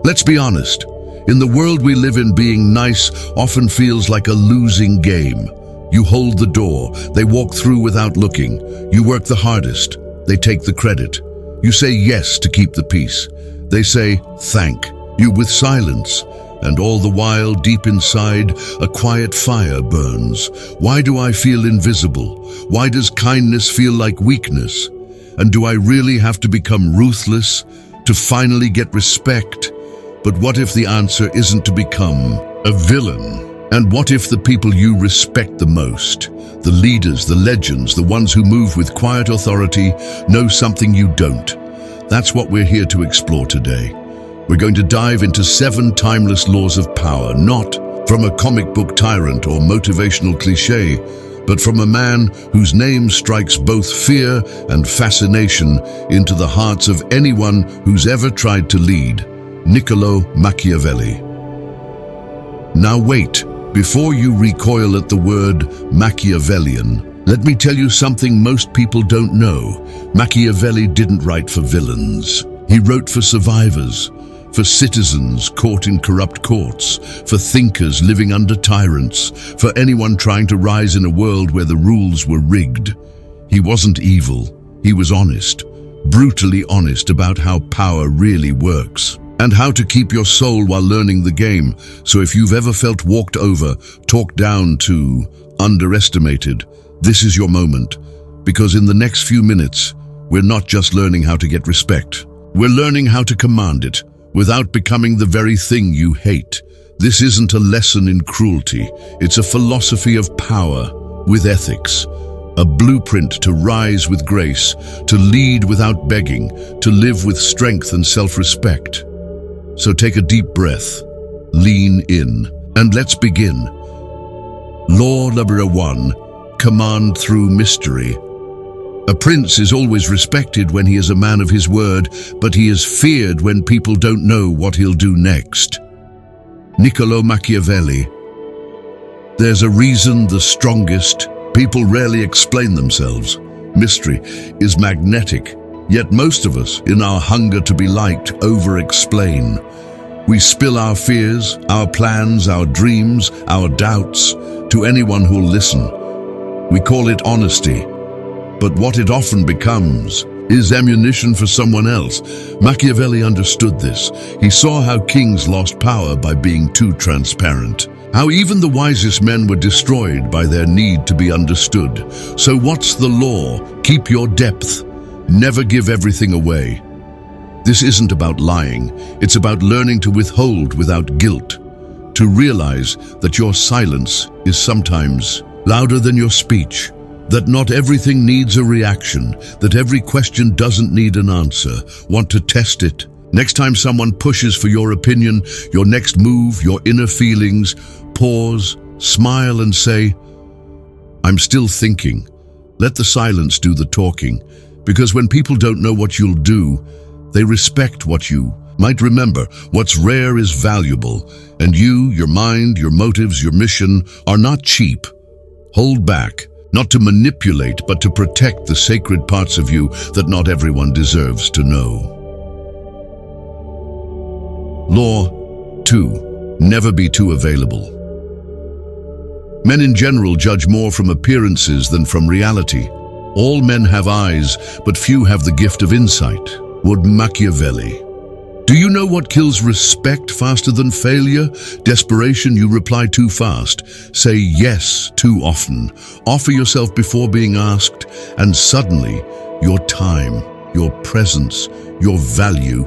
Let's be honest. In the world we live in, being nice often feels like a losing game. You hold the door, they walk through without looking. You work the hardest, they take the credit. You say yes to keep the peace. They say thank you with silence. And all the while, deep inside, a quiet fire burns. Why do I feel invisible? Why does kindness feel like weakness? And do I really have to become ruthless to finally get respect? But what if the answer isn't to become a villain? And what if the people you respect the most, the leaders, the legends, the ones who move with quiet authority, know something you don't? That's what we're here to explore today. We're going to dive into 7 timeless laws of power, not from a comic book tyrant or motivational cliche, but from a man whose name strikes both fear and fascination into the hearts of anyone who's ever tried to lead, Niccolo Machiavelli. Now wait, before you recoil at the word Machiavellian, let me tell you something most people don't know. Machiavelli didn't write for villains. He wrote for survivors, for citizens caught in corrupt courts, for thinkers living under tyrants, for anyone trying to rise in a world where the rules were rigged. He wasn't evil, he was honest, brutally honest about how power really works, and how to keep your soul while learning the game. So if you've ever felt walked over, talked down to, underestimated, this is your moment. Because in the next few minutes, we're not just learning how to get respect, we're learning how to command it, without becoming the very thing you hate. This isn't a lesson in cruelty, it's a philosophy of power with ethics, a blueprint to rise with grace, to lead without begging, to live with strength and self-respect. So take a deep breath, lean in, and let's begin. Law number 1, command through mystery. A prince is always respected when he is a man of his word, but he is feared when people don't know what he'll do next. Niccolo Machiavelli. There's a reason the strongest people rarely explain themselves. Mystery is magnetic, yet most of us, in our hunger to be liked, over-explain. We spill our fears, our plans, our dreams, our doubts to anyone who'll listen. We call it honesty. But what it often becomes is ammunition for someone else. Machiavelli understood this. He saw how kings lost power by being too transparent, how even the wisest men were destroyed by their need to be understood. So what's the law? Keep your depth. Never give everything away. This isn't about lying. It's about learning to withhold without guilt, to realize that your silence is sometimes louder than your speech, that not everything needs a reaction, that every question doesn't need an answer. Want to test it? Next time someone pushes for your opinion, your next move, your inner feelings, pause, smile and say, I'm still thinking. Let the silence do the talking, because when people don't know what you'll do, they respect what you might. Remember, what's rare is valuable, and you, your mind, your motives, your mission are not cheap. Hold back. Not to manipulate, but to protect the sacred parts of you that not everyone deserves to know. Law 2. Never be too available. Men in general judge more from appearances than from reality. All men have eyes, but few have the gift of insight. Would Machiavelli. Do you know what kills respect faster than failure? Desperation. You reply too fast. Say yes too often. Offer yourself before being asked, and suddenly your time, your presence, your value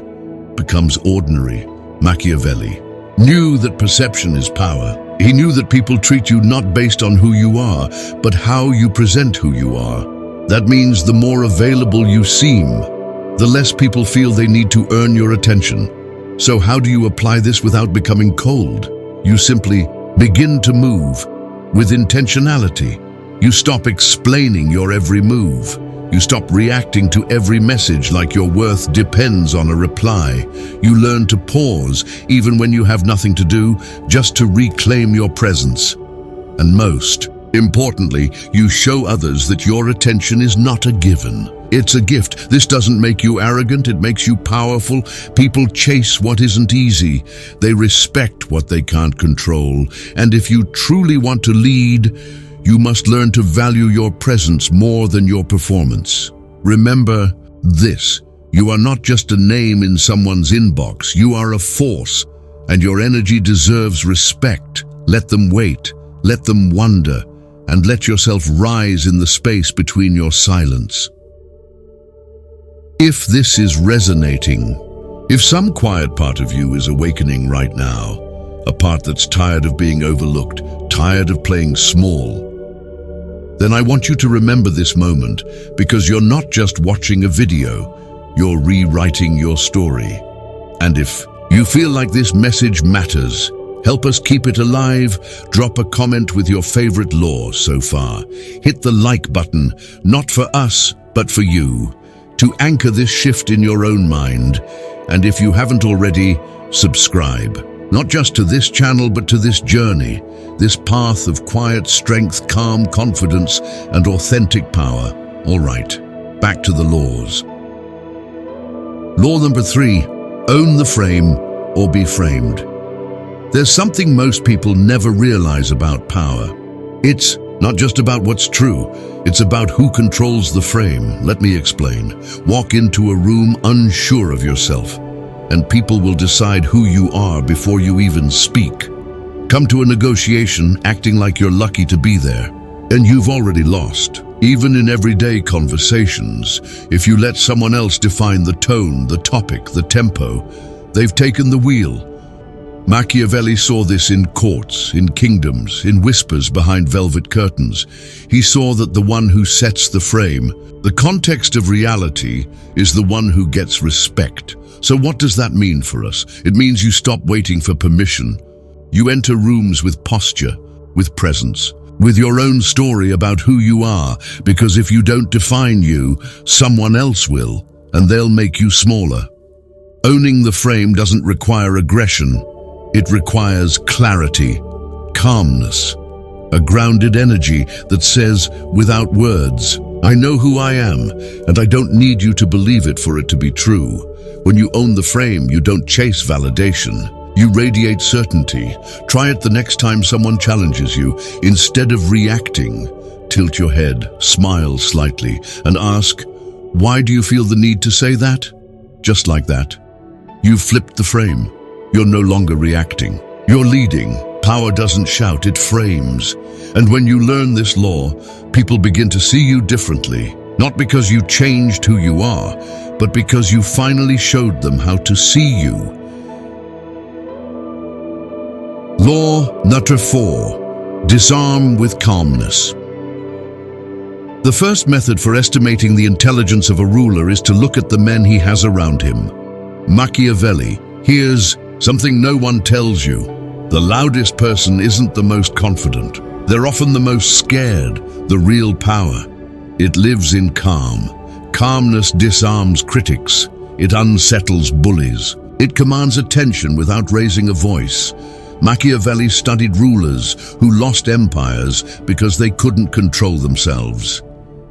becomes ordinary. Machiavelli knew that perception is power. He knew that people treat you not based on who you are, but how you present who you are. That means the more available you seem, the less people feel they need to earn your attention. So how do you apply this without becoming cold? You simply begin to move with intentionality. You stop explaining your every move. You stop reacting to every message like your worth depends on a reply. You learn to pause even when you have nothing to do, just to reclaim your presence. And most importantly, you show others that your attention is not a given. It's a gift. This doesn't make you arrogant, it makes you powerful. People chase what isn't easy. They respect what they can't control. And if you truly want to lead, you must learn to value your presence more than your performance. Remember this: you are not just a name in someone's inbox, you are a force, and your energy deserves respect. Let them wait, let them wonder, and let yourself rise in the space between your silence. If this is resonating, if some quiet part of you is awakening right now, a part that's tired of being overlooked, tired of playing small, then I want you to remember this moment, because you're not just watching a video, you're rewriting your story. And if you feel like this message matters, help us keep it alive. Drop a comment with your favorite law so far. Hit the like button, not for us, but for you, to anchor this shift in your own mind. And if you haven't already, subscribe. Not just to this channel, but to this journey, this path of quiet strength, calm confidence, and authentic power. All right, back to the laws. Law number 3, own the frame or be framed. There's something most people never realize about power. It's not just about what's true, it's about who controls the frame. Let me explain. Walk into a room unsure of yourself, and people will decide who you are before you even speak. Come to a negotiation acting like you're lucky to be there, and you've already lost. Even in everyday conversations, if you let someone else define the tone, the topic, the tempo, they've taken the wheel. Machiavelli saw this in courts, in kingdoms, in whispers behind velvet curtains. He saw that the one who sets the frame, the context of reality, is the one who gets respect. So what does that mean for us? It means you stop waiting for permission. You enter rooms with posture, with presence, with your own story about who you are, because if you don't define you, someone else will, and they'll make you smaller. Owning the frame doesn't require aggression. It requires clarity, calmness, a grounded energy that says, without words, I know who I am, and I don't need you to believe it for it to be true. When you own the frame, you don't chase validation. You radiate certainty. Try it the next time someone challenges you. Instead of reacting, tilt your head, smile slightly, and ask, why do you feel the need to say that? Just like that. You've flipped the frame. You're no longer reacting. You're leading. Power doesn't shout, it frames. And when you learn this law, people begin to see you differently. Not because you changed who you are, but because you finally showed them how to see you. Law number 4, disarm with calmness. The first method for estimating the intelligence of a ruler is to look at the men he has around him. Machiavelli, here's something no one tells you. The loudest person isn't the most confident. They're often the most scared. The real power, it lives in calm. Calmness disarms critics. It unsettles bullies. It commands attention without raising a voice. Machiavelli studied rulers who lost empires because they couldn't control themselves.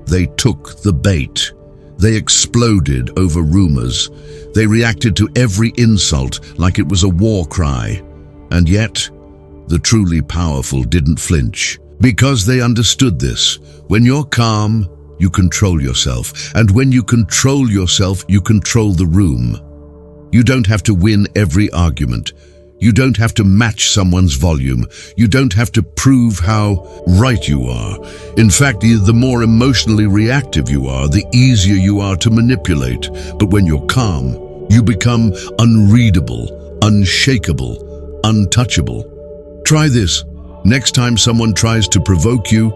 They took the bait. They exploded over rumors. They reacted to every insult like it was a war cry. And yet, the truly powerful didn't flinch. Because they understood this. When you're calm, you control yourself. And when you control yourself, you control the room. You don't have to win every argument. You don't have to match someone's volume. You don't have to prove how right you are. In fact, the more emotionally reactive you are, the easier you are to manipulate. But when you're calm, you become unreadable, unshakable, untouchable. Try this. Next time someone tries to provoke you,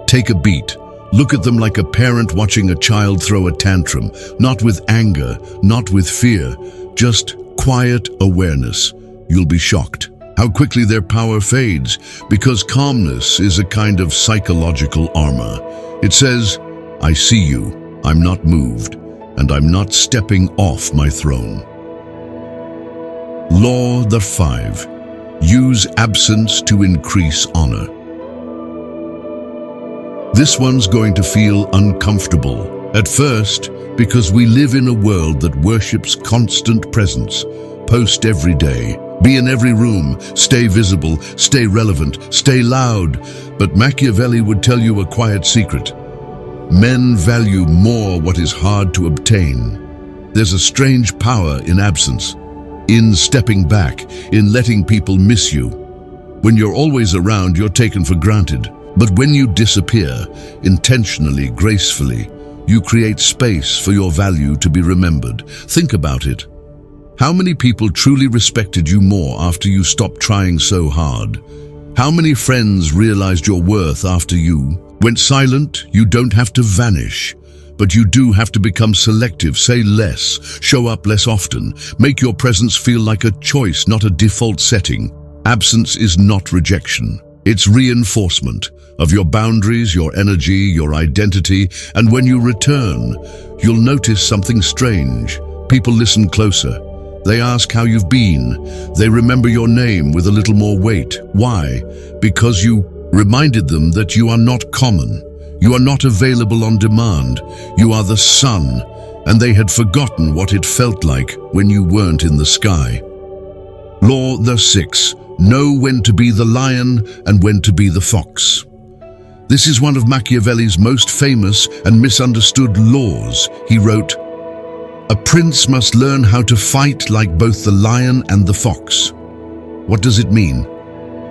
take a beat. Look at them like a parent watching a child throw a tantrum. Not with anger, not with fear, just quiet awareness. You'll be shocked how quickly their power fades, because calmness is a kind of psychological armor. It says, I see you, I'm not moved, and I'm not stepping off my throne. Law number 5, use absence to increase honor. This one's going to feel uncomfortable. At first, because we live in a world that worships constant presence. Post every day, be in every room, stay visible, stay relevant, stay loud. But Machiavelli would tell you a quiet secret. Men value more what is hard to obtain. There's a strange power in absence, in stepping back, in letting people miss you. When you're always around, you're taken for granted. But when you disappear, intentionally, gracefully, you create space for your value to be remembered. Think about it. How many people truly respected you more after you stopped trying so hard? How many friends realized your worth after you went silent? You don't have to vanish, but you do have to become selective, say less, show up less often, make your presence feel like a choice, not a default setting. Absence is not rejection. It's reinforcement of your boundaries, your energy, your identity, and when you return, you'll notice something strange. People listen closer. They ask how you've been. They remember your name with a little more weight. Why? Because you reminded them that you are not common. You are not available on demand. You are the sun, and they had forgotten what it felt like when you weren't in the sky. Law the 6. Know when to be the lion and when to be the fox. This is one of Machiavelli's most famous and misunderstood laws. He wrote, "A prince must learn how to fight like both the lion and the fox." What does it mean?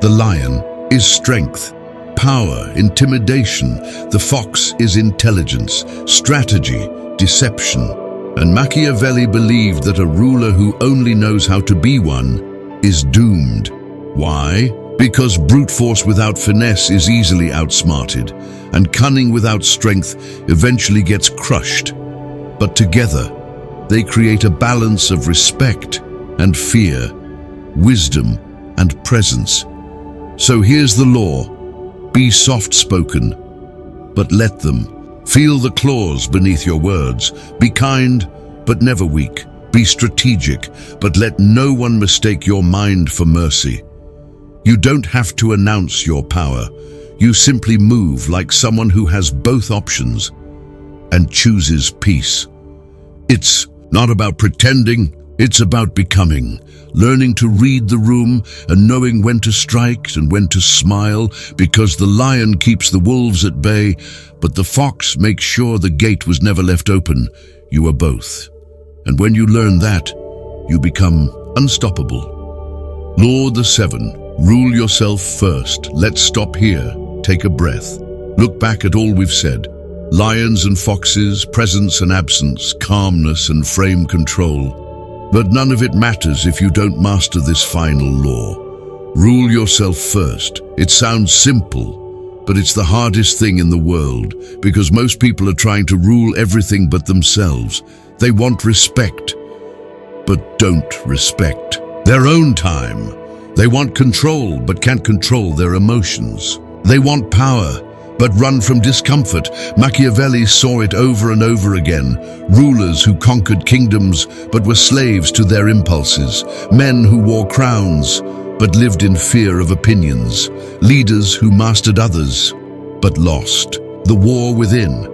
The lion is strength, power, intimidation. The fox is intelligence, strategy, deception. And Machiavelli believed that a ruler who only knows how to be one is doomed. Why? Because brute force without finesse is easily outsmarted, and cunning without strength eventually gets crushed. But together, they create a balance of respect and fear, wisdom and presence. So here's the law. Be soft-spoken, but let them. Feel the claws beneath your words. Be kind, but never weak. Be strategic, but let no one mistake your mind for mercy. You don't have to announce your power. You simply move like someone who has both options and chooses peace. It's not about pretending, it's about becoming, learning to read the room and knowing when to strike and when to smile, because the lion keeps the wolves at bay, but the fox makes sure the gate was never left open. You are both. And when you learn that, you become unstoppable. Law the 7. Rule yourself first. Let's stop here. Take a breath. Look back at all we've said. Lions and foxes, presence and absence, calmness and frame control. But none of it matters if you don't master this final law. Rule yourself first. It sounds simple, but it's the hardest thing in the world, because most people are trying to rule everything but themselves. They want respect, but don't respect their own time. They want control, but can't control their emotions. They want power, but run from discomfort. Machiavelli saw it over and over again. Rulers who conquered kingdoms, but were slaves to their impulses. Men who wore crowns, but lived in fear of opinions. Leaders who mastered others, but lost. The war within.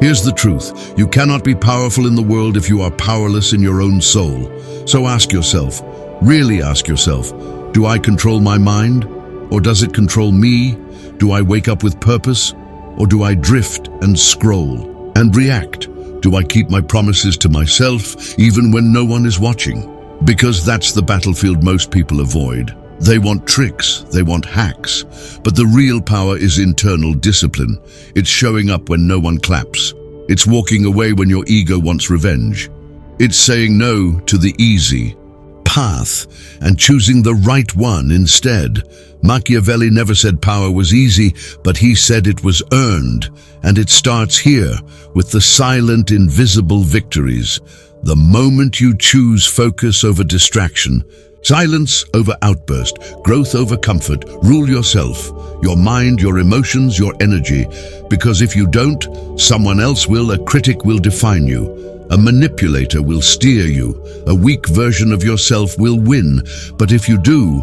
Here's the truth. You cannot be powerful in the world if you are powerless in your own soul. So ask yourself, really ask yourself, do I control my mind, or does it control me? Do I wake up with purpose, or do I drift and scroll and react? Do I keep my promises to myself even when no one is watching? Because that's the battlefield most people avoid. They want tricks, they want hacks, but the real power is internal discipline. It's showing up when no one claps. It's walking away when your ego wants revenge. It's saying no to the easy path and choosing the right one instead. Machiavelli never said power was easy, but he said it was earned, and it starts here with the silent, invisible victories. The moment you choose focus over distraction, silence over outburst, growth over comfort, rule yourself, your mind, your emotions, your energy, because if you don't, someone else will, a critic will define you. A manipulator will steer you. A weak version of yourself will win. But if you do,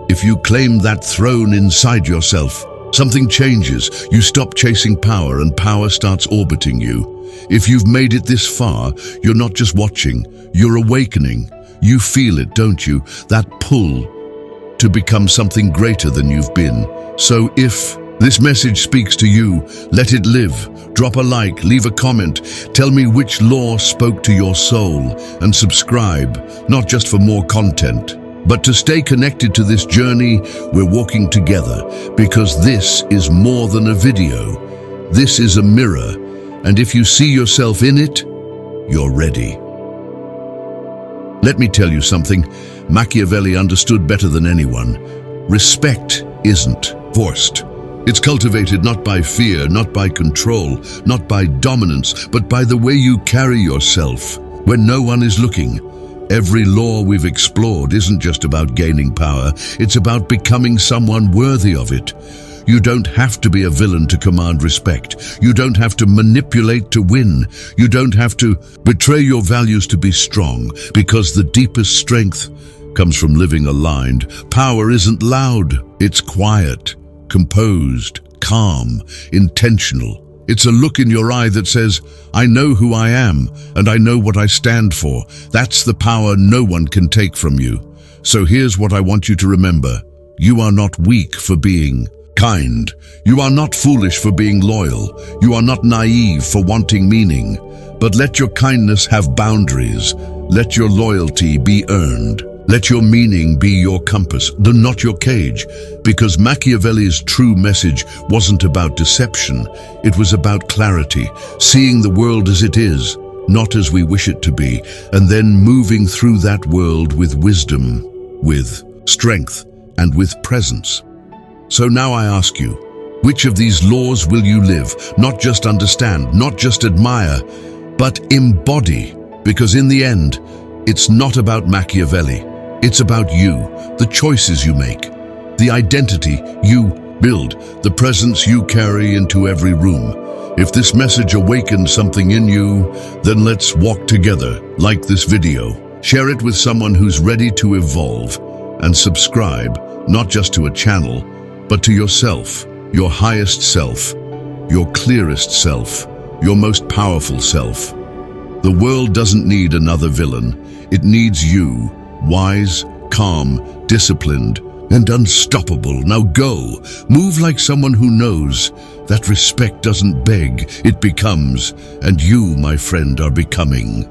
if you claim that throne inside yourself, Something changes. You stop chasing power and power starts orbiting you. If you've made it this far, you're not just watching, you're awakening. You feel it, don't you? That pull to become something greater than you've been. So if this message speaks to you, let it live. Drop a like, leave a comment, tell me which law spoke to your soul, and subscribe, not just for more content, but to stay connected to this journey we're walking together, because this is more than a video. This is a mirror, and if you see yourself in it, you're ready. Let me tell you something Machiavelli understood better than anyone. Respect isn't forced. It's cultivated not by fear, not by control, not by dominance, but by the way you carry yourself when no one is looking. Every law we've explored isn't just about gaining power, it's about becoming someone worthy of it. You don't have to be a villain to command respect. You don't have to manipulate to win. You don't have to betray your values to be strong, because the deepest strength comes from living aligned. Power isn't loud, it's quiet, composed, calm, intentional. It's a look in your eye that says, I know who I am, and I know what I stand for. That's the power no one can take from you. So here's what I want you to remember. You are not weak for being kind. You are not foolish for being loyal. You are not naive for wanting meaning. But let your kindness have boundaries. Let your loyalty be earned. Let your meaning be your compass, not your cage, because Machiavelli's true message wasn't about deception. It was about clarity, seeing the world as it is, not as we wish it to be, and then moving through that world with wisdom, with strength, and with presence. So now I ask you, which of these laws will you live? Not just understand, not just admire, but embody, because in the end, it's not about Machiavelli. It's about you, the choices you make, the identity you build, the presence you carry into every room. If this message awakened something in you, then let's walk together, like this video. Share it with someone who's ready to evolve, and subscribe, not just to a channel, but to yourself, your highest self, your clearest self, your most powerful self. The world doesn't need another villain. It needs you. Wise, calm, disciplined, and unstoppable. Now go. Move like someone who knows that respect doesn't beg, it becomes, and you, my friend, are becoming.